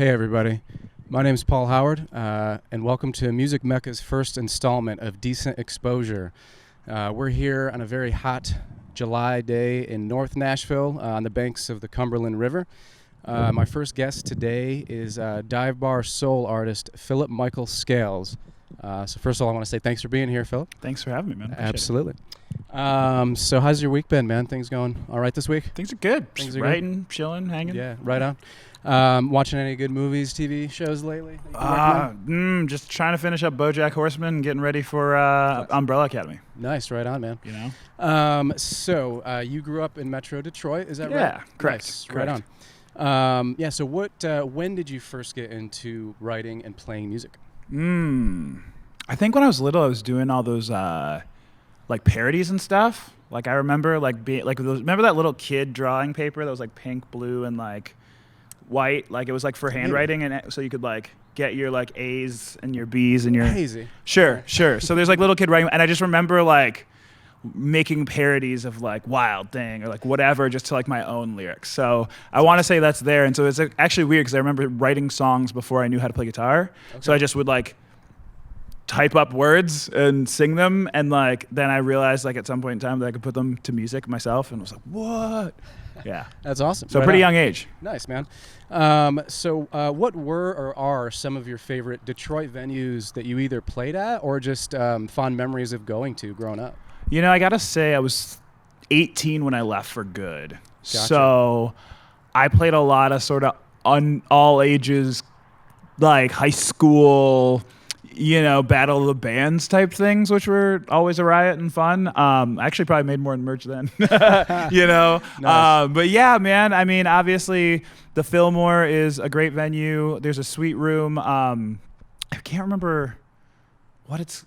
Hey everybody, my name is Paul Howard, and welcome to Music Mecca's first installment of Decent Exposure. We're here on a very hot July day in North Nashville on the banks of the Cumberland River. My first guest today is dive bar soul artist Phillip-Michael Scales. So first of all, I want to say thanks for being here, Philip. Thanks for having me, man. Absolutely. So how's your week been, man? Things going all right this week? Things are good. Things are writing, good? chilling, hanging. Yeah, right on. Watching any good movies, TV shows lately? Just trying to finish up BoJack Horseman and getting ready for Umbrella Academy. Nice, right on, man. You know. So you grew up in Metro Detroit, is that right? Yeah, correct. Nice, correct. right on. Yeah. So when did you first get into writing and playing music? I think when I was little, I was doing all those like parodies and stuff. Like I remember remember that little kid drawing paper that was like pink, blue, and like white. Like it was like for handwriting, and so you could like get your like A's and your B's and your hazy. Sure. So there's like little kid writing, and I just remember like making parodies of like Wild Thing or like whatever just to like my own lyrics. So I want to say that's there. And so it's actually weird because I remember writing songs before I knew how to play guitar. Okay. So I just would like type up words and sing them, and like then I realized like at some point in time that I could put them to music myself, and was like, what? Yeah. That's awesome. So right pretty young age. Nice, man. So what were or are some of your favorite Detroit venues that you either played at or just fond memories of going to growing up? You know, I gotta say I was 18 when I left for good. Gotcha. So I played a lot of sort of all ages, like high school, you know, battle of the bands type things, which were always a riot and fun. I actually probably made more in merch then, you know. Nice. But yeah, man, I mean, obviously the Fillmore is a great venue. There's a sweet room. I can't remember what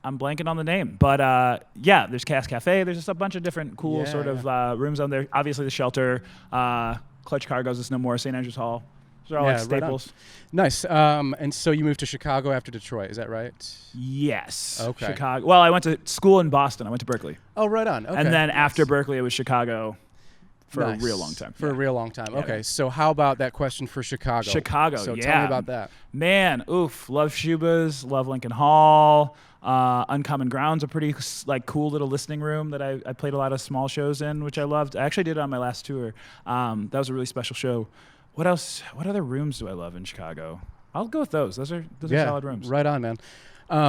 I'm blanking on the name, but yeah, there's Cass Cafe. There's just a bunch of different cool rooms on there. Obviously the Shelter, Clutch Cargo's is no more, St. Andrews Hall. Those are all like staples. Right. Nice. And so you moved to Chicago after Detroit, is that right? Yes. Okay. Chicago. Well, I went to school in Boston. I went to Berkeley. Oh, right on. Okay. And then after Berkeley, it was Chicago for nice. a real long time. For a real long time. Yeah. Okay. So how about that question for Chicago? So tell me about that. Man, love Shuba's, love Lincoln Hall. Uncommon Ground's a pretty like cool little listening room that I played a lot of small shows in, which I loved. I actually did it on my last tour. That was a really special show. What else? What other rooms do I love in Chicago? I'll go with those. Those are solid rooms. Right on, man.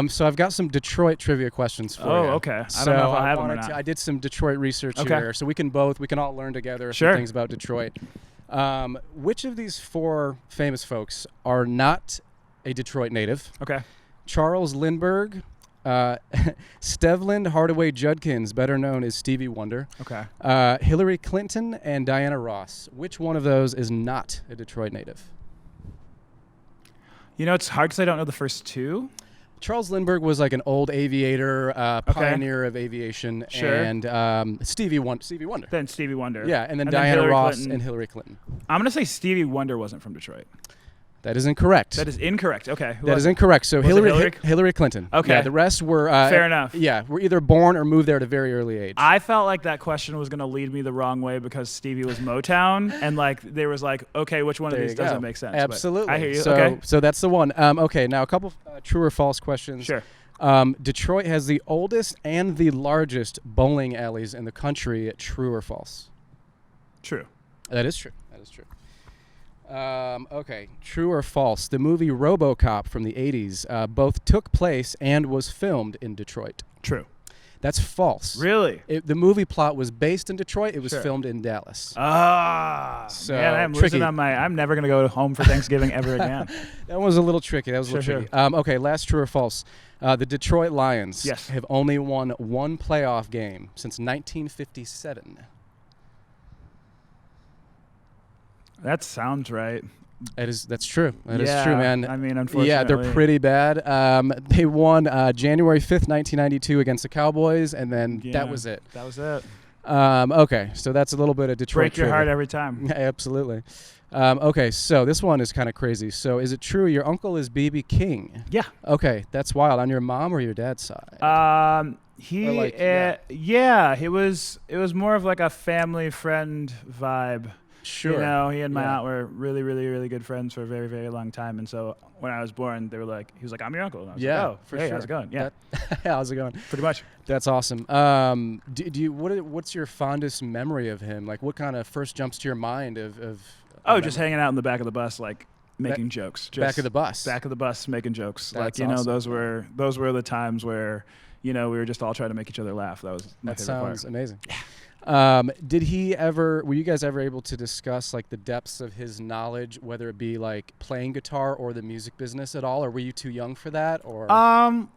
So I've got some Detroit trivia questions for you. Oh, okay. I don't know if I have them or not. I did some Detroit research here, so we can all learn together some things about Detroit. Which of these four famous folks are not a Detroit native? Okay. Charles Lindbergh, Stevland Hardaway Judkins, better known as Stevie Wonder. Okay. Hillary Clinton and Diana Ross. Which one of those is not a Detroit native? You know, it's hard because I don't know the first two. Charles Lindbergh was like an old aviator, pioneer of aviation, and Stevie Wonder. Then Stevie Wonder. Yeah, and then Diana Ross and Hillary Clinton. I'm going to say Stevie Wonder wasn't from Detroit. That is incorrect. That is incorrect. Okay. That is incorrect. So Hillary Clinton. Okay. Yeah, the rest were fair enough. Yeah, were either born or moved there at a very early age. I felt like that question was going to lead me the wrong way because Stevie was Motown, and like there was like, okay, which one of these doesn't make sense? Absolutely. But I hear you. So that's the one. Okay, now a couple true or false questions. Sure. Detroit has the oldest and the largest bowling alleys in the country. True or false? True. That is true. Okay, true or false? The movie RoboCop from the 80s both took place and was filmed in Detroit. True. That's false. Really? The movie plot was based in Detroit. It was filmed in Dallas. So man, I'm losing on I'm never going to go home for Thanksgiving ever again. That was a little tricky. Tricky. Okay, last true or false? The Detroit Lions have only won one playoff game since 1957. That sounds right. That's true. That is true, man. I mean, unfortunately. Yeah, they're pretty bad. They won January 5th, 1992 against the Cowboys, and then that was it. That was it. Okay, so that's a little bit of Detroit Break your heart every time. Absolutely. Okay, so this one is kind of crazy. So is it true your uncle is B.B. King? Yeah. Okay, that's wild. On your mom or your dad's side? It was more of like a family friend vibe. Sure. You know, he and my Yeah. aunt were really, really, really good friends for a very, very long time. And so when I was born, they were like, he was like, I'm your uncle. And I was Yeah, like, oh, for hey, sure. how's it going? Yeah, How's it going? pretty much. That's awesome. Do you what's your fondest memory of him? Like, what kind of first jumps to your mind of Oh, just hanging out in the back of the bus, like making jokes. Just back of the bus? Back of the bus, making jokes. That's like, you know, awesome. those were the times where, you know, we were just all trying to make each other laugh. That was my That favorite part. sounds amazing. Were you guys ever able to discuss like the depths of his knowledge, whether it be like playing guitar or the music business at all, or were you too young for that? Or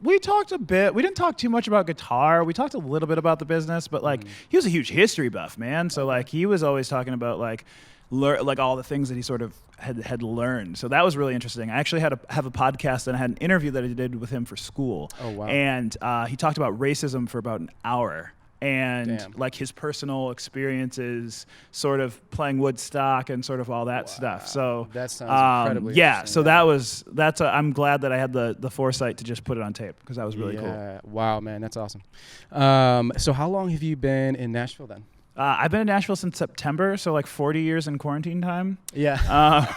We talked a bit. We didn't talk too much about guitar. We talked a little bit about the business, but like he was a huge history buff, man. So like he was always talking about like like all the things that he sort of had learned. So that was really interesting. I actually have a podcast and I had an interview that I did with him for school. Oh, wow. And he talked about racism for about an hour. And Damn. like his personal experiences sort of playing Woodstock and sort of all that stuff. So that sounds incredibly yeah, interesting. so I'm glad that I had the foresight to just put it on tape because that was really cool. Yeah. Wow, man, that's awesome. So how long have you been in Nashville then? I've been in Nashville since September, so like 40 years in quarantine time. Yeah.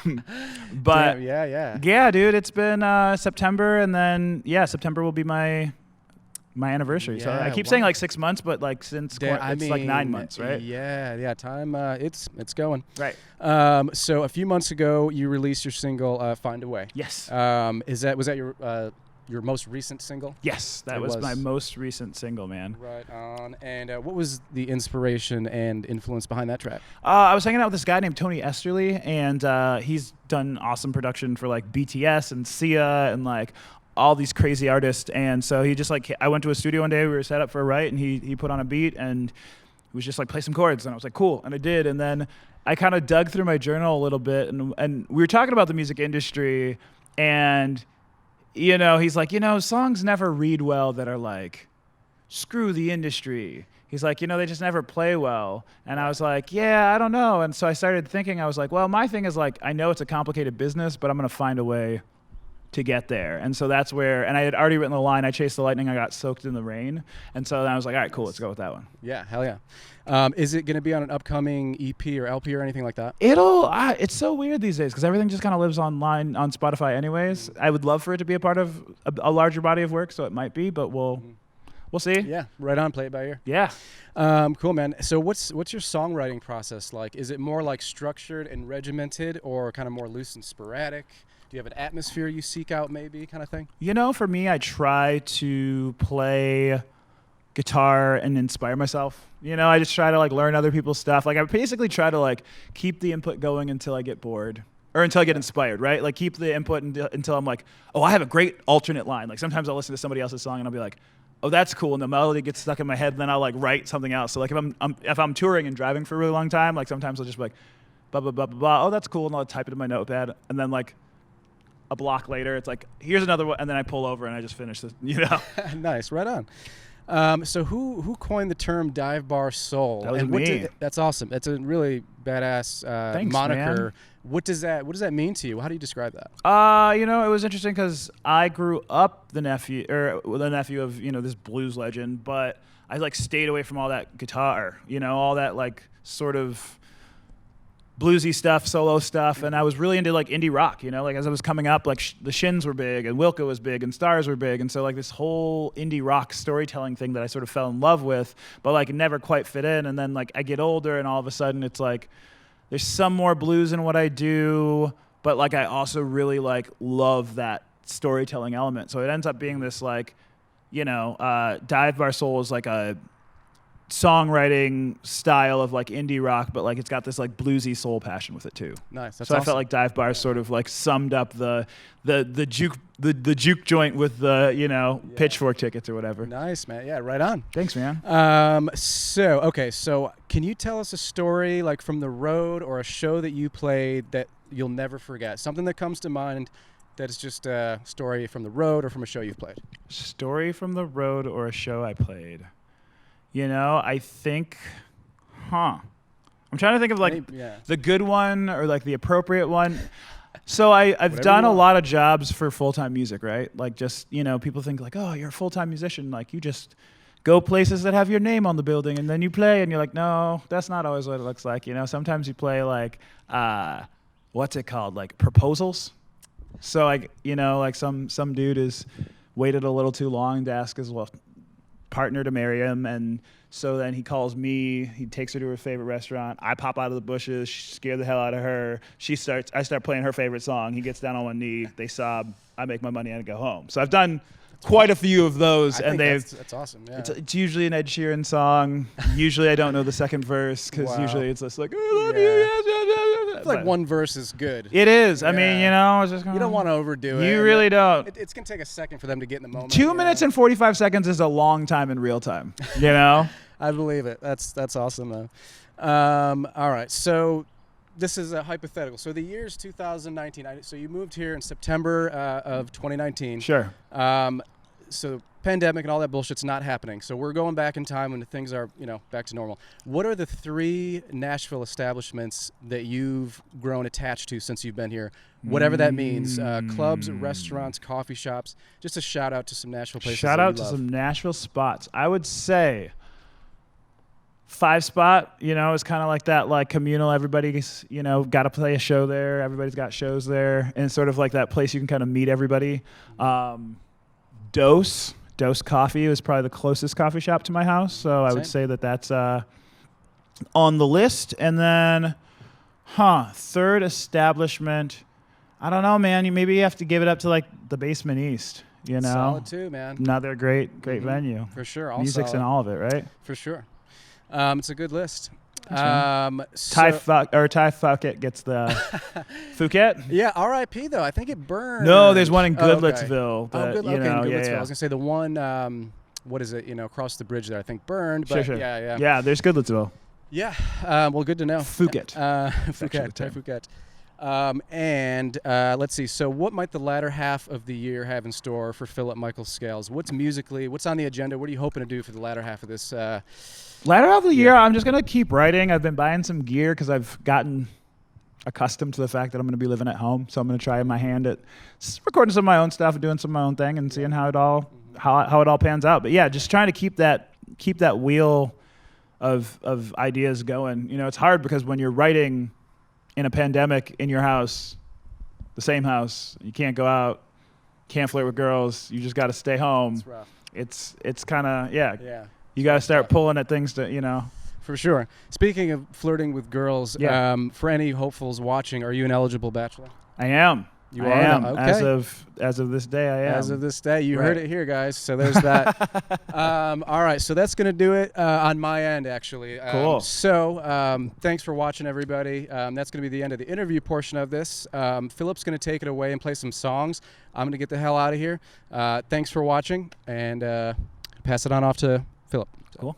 But Damn, yeah. yeah, dude, it's been September, and then September will be my anniversary. So I Yeah, keep wow. saying like 6 months, but like since it's like 9 months, right? Yeah. Time, it's going. Right. So a few months ago, you released your single "Find a Way." Yes. Was that your most recent single? Yes, that was my most recent single, man. Right on. And what was the inspiration and influence behind that track? I was hanging out with this guy named Tony Esterly, and he's done awesome production for like BTS and Sia and like all these crazy artists. And so he just like, I went to a studio one day, we were set up for a write, and he put on a beat and he was just like, play some chords. And I was like, cool. And I did. And then I kind of dug through my journal a little bit, and we were talking about the music industry, and you know, he's like, you know, songs never read well that are like, screw the industry. He's like, you know, they just never play well. And I was like, yeah, I don't know. And so I started thinking, I was like, well, my thing is like, I know it's a complicated business, but I'm going to find a way to get there. And so that's where, and I had already written the line, I chased the lightning, I got soaked in the rain. And so then I was like, all right, cool, let's go with that one. Yeah, hell yeah. Is it going to be on an upcoming EP or LP or anything like that? It's so weird these days because everything just kind of lives online on Spotify anyways. I would love for it to be a part of a larger body of work, so it might be, but we'll see. Yeah, right on, play it by ear. Yeah. Cool, man. So what's your songwriting process like? Is it more like structured and regimented or kind of more loose and sporadic? Do you have an atmosphere you seek out maybe kind of thing? You know, for me, I try to play guitar and inspire myself. You know, I just try to like learn other people's stuff. Like I basically try to like keep the input going until I get bored or until I get inspired, right? Like keep the input until I'm like, oh, I have a great alternate line. Like sometimes I'll listen to somebody else's song and I'll be like, oh, that's cool. And the melody gets stuck in my head. And then I'll like write something else. So like if I'm touring and driving for a really long time, like sometimes I'll just be like, blah, blah, blah, blah, blah. Oh, that's cool. And I'll type it in my notepad. And then like a block later, it's like, here's another one. And then I pull over and I just finish this, you know? Nice, right on. So who coined the term dive bar soul? That was and me. That's awesome. That's a really badass Thanks, moniker. man. What does that mean to you? How do you describe that? You know, it was interesting because I grew up the nephew of, you know, this blues legend, but I like stayed away from all that guitar, you know, all that like sort of bluesy stuff, solo stuff, and I was really into like indie rock, you know, like as I was coming up, like the Shins were big and Wilco was big and Stars were big, and so like this whole indie rock storytelling thing that I sort of fell in love with, but like it never quite fit in. And then like I get older and all of a sudden it's like there's some more blues in what I do, but like I also really like love that storytelling element. So it ends up being this like, you know, Dive Bar Soul is like a songwriting style of like indie rock, but like it's got this like bluesy soul passion with it too. Nice. That's so awesome. I felt like Dive Bar sort of like summed up the juke joint with the, you know, pitchfork tickets or whatever. Nice, man. Yeah, right on. Thanks, man. So can you tell us a story like from the road or a show that you played that you'll never forget? Something that comes to mind that is just a story from the road or from a show you've played. Story from the road or a show I played. You know, I think, I'm trying to think of like the good one or like the appropriate one. So I've done a lot of jobs for full-time music, right? Like just, you know, people think like, oh, you're a full-time musician. Like you just go places that have your name on the building, and then you play, and you're like, no, that's not always what it looks like. Sometimes you play like, what's it called? Like proposals. So like, like some dude has waited a little too long to ask his partner to marry him, and so then he calls me, he takes her to her favorite restaurant, I pop out of the bushes, scare the hell out of her, I start playing her favorite song, he gets down on one knee, they sob, I make my money and go home. So I've done quite a few of those, and that's awesome. Yeah. It's usually an Ed Sheeran song. Usually I don't know the second verse, because usually it's just like, I love you. It's like one verse is good. It is. I mean, it's just you don't want to overdo it. You really don't. It's going to take a second for them to get in the moment. 2 minutes and 45 seconds is a long time in real time. I believe it. That's awesome, though. All right. So this is a hypothetical. So the year's 2019. So you moved here in September of 2019. Sure. So pandemic and all that bullshit's not happening. So we're going back in time when things are, back to normal. What are the 3 Nashville establishments that you've grown attached to since you've been here? Whatever that means. Clubs, restaurants, coffee shops. Just a shout out to some Nashville places. Shout out to some Nashville spots. I would say 5 Spot, is kind of like that, like communal. Everybody's, got to play a show there. Everybody's got shows there. And it's sort of like that place you can kind of meet everybody. Dose Coffee was probably the closest coffee shop to my house. So I would say that's on the list. And then, third establishment. I don't know, man. Maybe you have to give it up to like the Basement East. Solid too, man. Another great venue. For sure. All music's solid. in all of it, right? For sure. It's a good list. Ty Fouquet gets the Fouquet. Yeah, R.I.P. though. I think it burned. No, there's one in Goodlettsville. In Goodlettsville. I was gonna say the one. What is it? Across the bridge there. I think burned. But sure. Yeah. Yeah, there's Goodlettsville. Yeah. Well, good to know. Fouquet. Fouquet. And let's see. So, what might the latter half of the year have in store for Phillip-Michael Scales? What's on the agenda? What are you hoping to do for the latter half of this? Latter half of the year, I'm just going to keep writing. I've been buying some gear because I've gotten accustomed to the fact that I'm going to be living at home. So I'm going to try my hand at recording some of my own stuff and doing some of my own thing and seeing how it all pans out. But yeah, just trying to keep that wheel of ideas going. It's hard because when you're writing in a pandemic in your house, the same house, you can't go out, can't flirt with girls, you just got to stay home. It's rough. It's kind of, yeah. You got to start pulling at things to, For sure. Speaking of flirting with girls, for any hopefuls watching, are you an eligible bachelor? I am. You are? Okay. As of this day, I am. As of this day. You heard it here, guys. So there's that. All right. So that's going to do it on my end, actually. Cool. So thanks for watching, everybody. That's going to be the end of the interview portion of this. Philip's going to take it away and play some songs. I'm going to get the hell out of here. Thanks for watching, and pass it on off to Philip. Cool.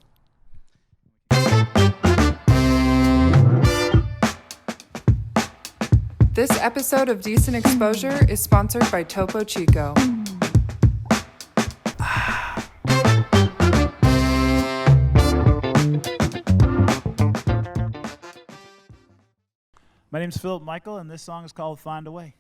This episode of Decent Exposure is sponsored by Topo Chico. My name's Phillip-Michael, and this song is called Find a Way.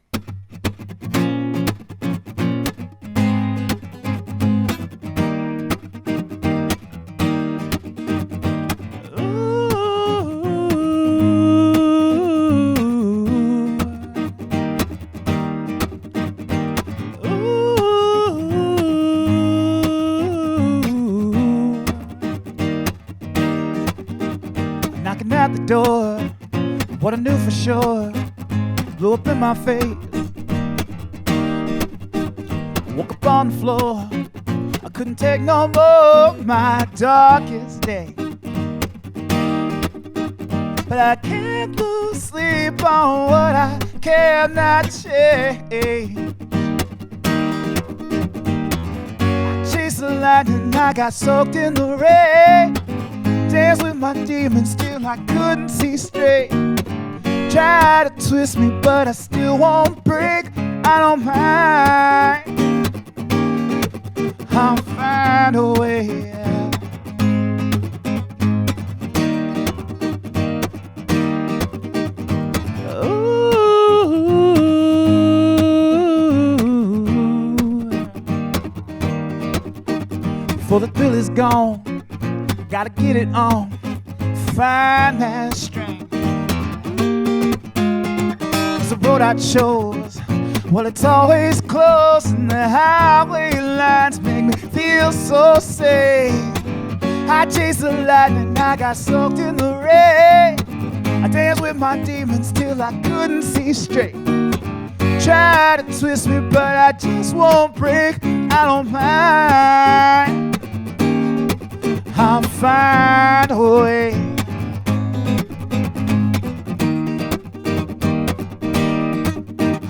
At the door, what I knew for sure blew up in my face. Woke up on the floor, I couldn't take no more, my darkest day. But I can't lose sleep on what I cannot change. I chased the lightning, I got soaked in the rain. Danced with my demons, still I couldn't see straight. Try to twist me, but I still won't break. I don't mind, I'll find a way out. before the thrill is gone. Gotta get it on, find that strength. 'Cause the road I chose, well, it's always close, and the highway lines make me feel so safe. I chased the lightning, I got soaked in the rain. I danced with my demons till I couldn't see straight. Try to twist me, but I just won't break. I don't mind. I'll find a way.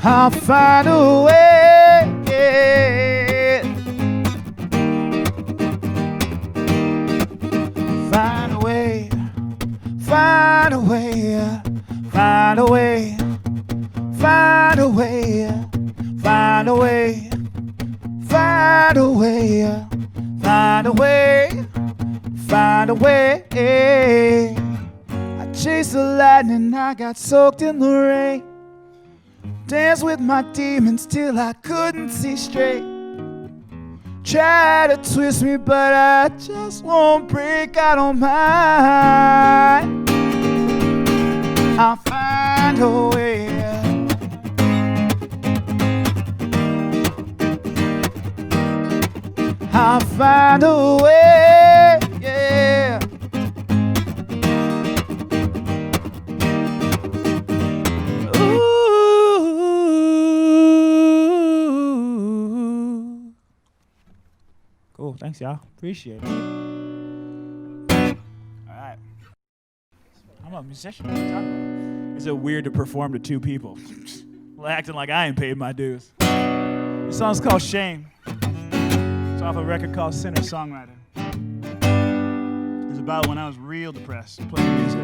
I'll find a way. Find a way. Find a way. Find a way. Find a way. Find a way. Find a way. Find a way. Find a way. I chased the lightning, I got soaked in the rain. Danced with my demons till I couldn't see straight. Try to twist me, but I just won't break. I don't mind. I'll find a way. I'll find a way, yeah. Ooh. Cool, thanks y'all. Appreciate it. All right. I'm a musician. What are you talking about? Is it weird to perform to two people? Well, acting like I ain't paid my dues. This song's called Shame. It's off a record called Singer-Songwriter. It was about when I was real depressed, playing music.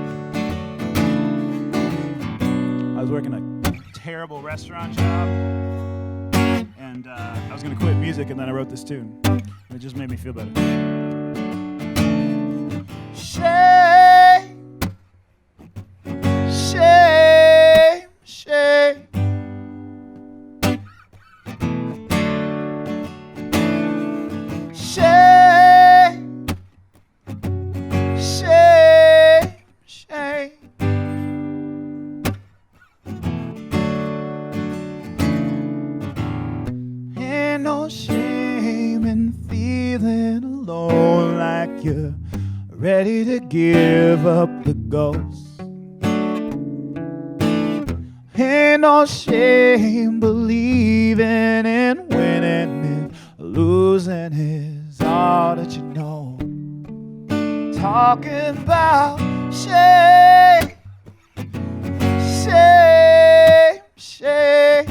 I was working a terrible restaurant job, and I was gonna quit music, and then I wrote this tune. And it just made me feel better. Shame, shame, shame. Shame, shame, shame. Ain't no shame in feeling alone, like you're ready to give up the ghost. Ain't no shame believing in winning if losing is all that you know. Talking about shame, shame, shame.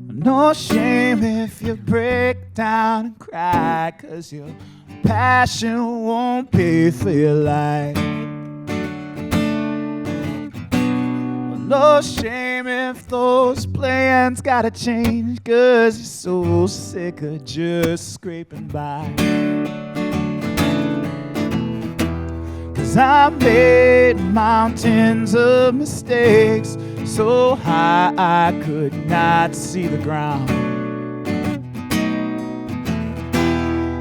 No shame if you break down and cry, 'cause your passion won't pay for your life. No shame if those plans gotta change, 'cause you're so sick of just scraping by. 'Cause I made mountains of mistakes so high I could not see the ground.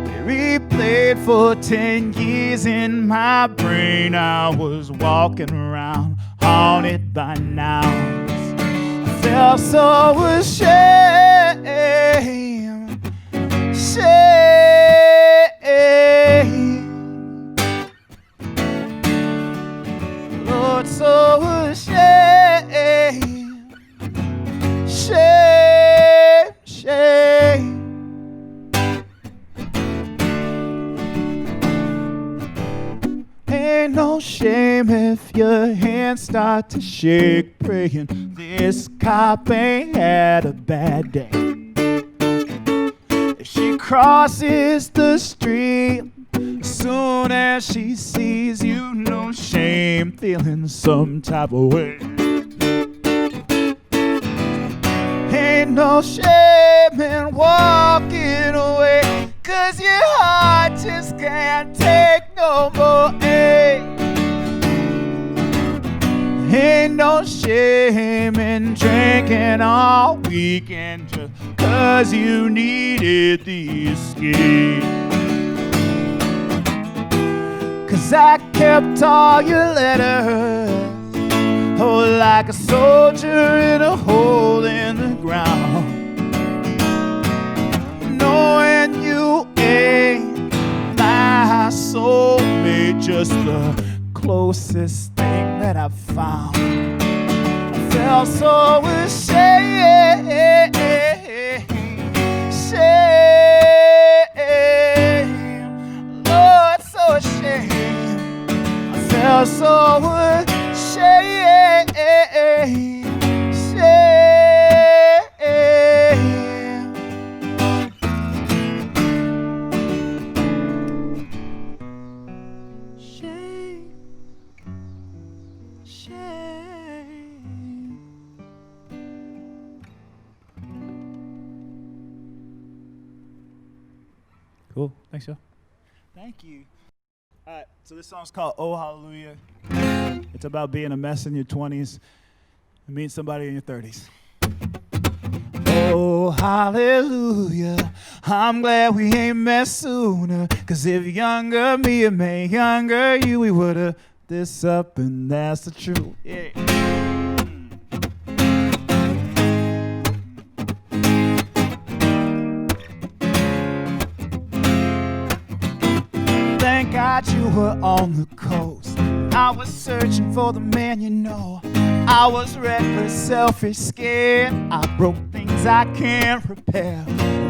They replayed for 10 years in my brain. I was walking around haunted by nouns. I felt so ashamed, shame. Lord, so ashamed, shame, shame. Ain't no shame if your hands start to shake, praying this cop ain't had a bad day. If she crosses the street, as soon as she sees you, no shame, feeling some type of way. Ain't no shame in walking away, 'cause your heart just can't take no more ache. Ain't no shame in been drinking all weekend just 'cause you needed the escape. 'Cause I kept all your letters, oh, like a soldier in a hole in the ground, knowing you ain't my soulmate, just the closest thing that I've found. I felt so ashamed, Lord, so ashamed. I felt so ashamed, Cool. Thanks, Joe. Thank you. All right, so this song's called Oh Hallelujah. It's about being a mess in your 20s and meeting somebody in your 30s. Oh, hallelujah, I'm glad we ain't met sooner, 'cause if younger me and me, younger you, we would've this up, and that's the truth. Yeah. Thank God you were on the coast. I was searching for the man you know. I was reckless, selfish, scared. I broke things I can't repair.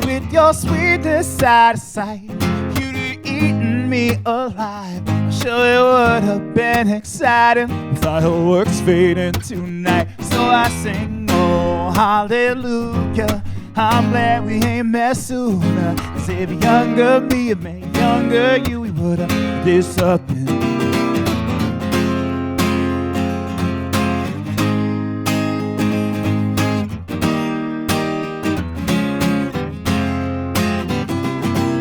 With your sweetness out of sight, you'd have eaten me alive. I'm sure it would have been exciting if fireworks fading tonight. So I sing, oh, hallelujah, I'm glad we ain't met sooner. 'Cause if younger me and me, younger you, we would've this up and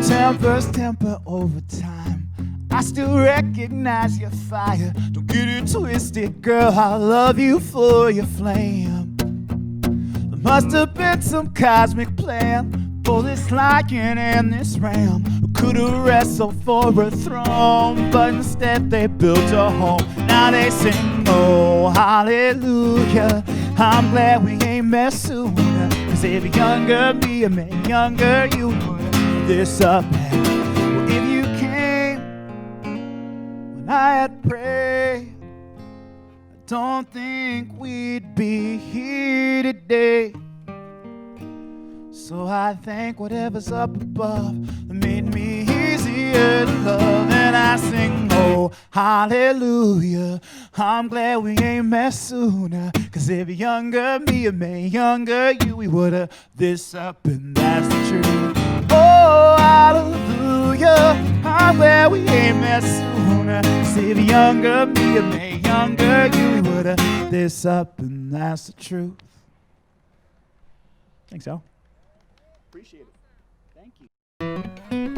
temper's temper over time. I still recognize your fire. Don't get it twisted, girl, I love you for your flame. There must have been some cosmic plan for this lion and this ram, who could have wrestled for a throne, but instead they built a home. Now they sing, oh, hallelujah, I'm glad we ain't met sooner. 'Cause if younger me and me, younger you would this up. Well, if you came when I had prayed, I don't think we'd be here today. So I thank whatever's up above that made me easier to love. And I sing, oh, hallelujah, I'm glad we ain't met sooner. 'Cause if younger me and me, younger you, we would've this up, and that's the truth. Oh, hallelujah, I'm glad we ain't met sooner. 'Cause if younger me and me, younger you, we would've this up, and that's the truth. Thanks, Al. Appreciate it. Thank you.